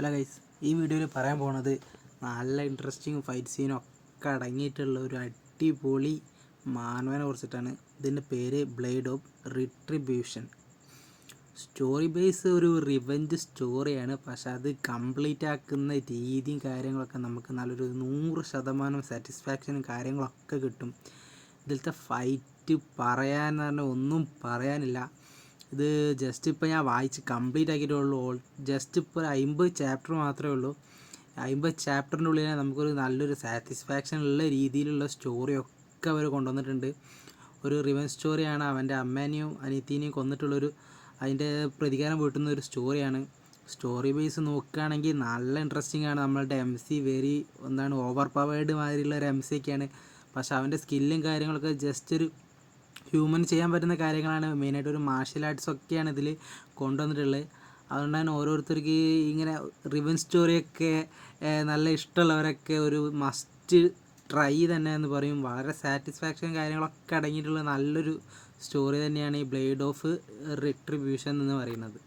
Hello guys, ഈ വീഡിയോയിൽ പറയാൻ പോണത് നല്ല ഇൻട്രസ്റ്റിംഗ് ഫൈറ്റ് സീനൊക്കെ അടങ്ങിയിട്ടുള്ള ഒരു അടിപൊളി മാനുവനെ കുറിച്ചിട്ടാണ്. ഇതിൻ്റെ പേര് blade of retribution. Story base ഒരു റിവെഞ്ച് സ്റ്റോറിയാണ്, പക്ഷെ അത് കംപ്ലീറ്റ് ആക്കുന്ന രീതിയും കാര്യങ്ങളൊക്കെ നമുക്ക് നല്ലൊരു 100% സാറ്റിസ്ഫാക്ഷനും കാര്യങ്ങളൊക്കെ കിട്ടും. ഇതിലത്തെ ഫൈറ്റ് പറയാന്ന് പറഞ്ഞാൽ ഒന്നും പറയാനില്ല. ഇത് ജസ്റ്റ് ഇപ്പോൾ ഞാൻ വായിച്ച് കംപ്ലീറ്റ് ആക്കിയിട്ടുള്ളൂ. ജസ്റ്റ് ഇപ്പോൾ ഒരു 50 ചാപ്റ്റർ മാത്രമേ ഉള്ളൂ. 50 ചാപ്റ്ററിൻ്റെ ഉള്ളിൽ നമുക്കൊരു നല്ലൊരു സാറ്റിസ്ഫാക്ഷൻ ഉള്ള രീതിയിലുള്ള സ്റ്റോറിയൊക്കെ അവർ കൊണ്ടുവന്നിട്ടുണ്ട്. ഒരു റിവെഞ്ച് സ്റ്റോറിയാണ്. അവൻ്റെ അമ്മേനെയും അനിയത്തിനെയും കൊന്നിട്ടുള്ളൊരു അതിൻ്റെ പ്രതികാരം വീട്ടുന്ന ഒരു സ്റ്റോറിയാണ്. സ്റ്റോറി ബേസ് നോക്കുകയാണെങ്കിൽ നല്ല ഇൻട്രസ്റ്റിംഗ് ആണ്. നമ്മളുടെ MC വെരി ഓവർ പവേർഡ് മാതിരിയുള്ള ഒരു MC ഒക്കെയാണ്. പക്ഷെ അവൻ്റെ സ്കില്ലും കാര്യങ്ങളൊക്കെ ജസ്റ്റ് ഒരു ഹ്യൂമൻ ചെയ്യാൻ പറ്റുന്ന കാര്യങ്ങളാണ്. മെയിനായിട്ട് ഒരു മാർഷ്യൽ ആർട്സൊക്കെയാണ് ഇതിൽ കൊണ്ടുവന്നിട്ടുള്ളത്. അതുകൊണ്ടാണ് ഓരോരുത്തർക്ക് ഇങ്ങനെ റിവെഞ്ച് സ്റ്റോറിയൊക്കെ നല്ല ഇഷ്ടമുള്ളവരൊക്കെ ഒരു മസ്റ്റ് ട്രൈ തന്നെ എന്ന് പറയും. വളരെ സാറ്റിസ്ഫാക്ഷൻ കാര്യങ്ങളൊക്കെ അടങ്ങിയിട്ടുള്ള നല്ലൊരു സ്റ്റോറി തന്നെയാണ് ഈ ബ്ലേഡ് ഓഫ് റിട്രിബ്യൂഷൻ എന്ന് പറയുന്നത്.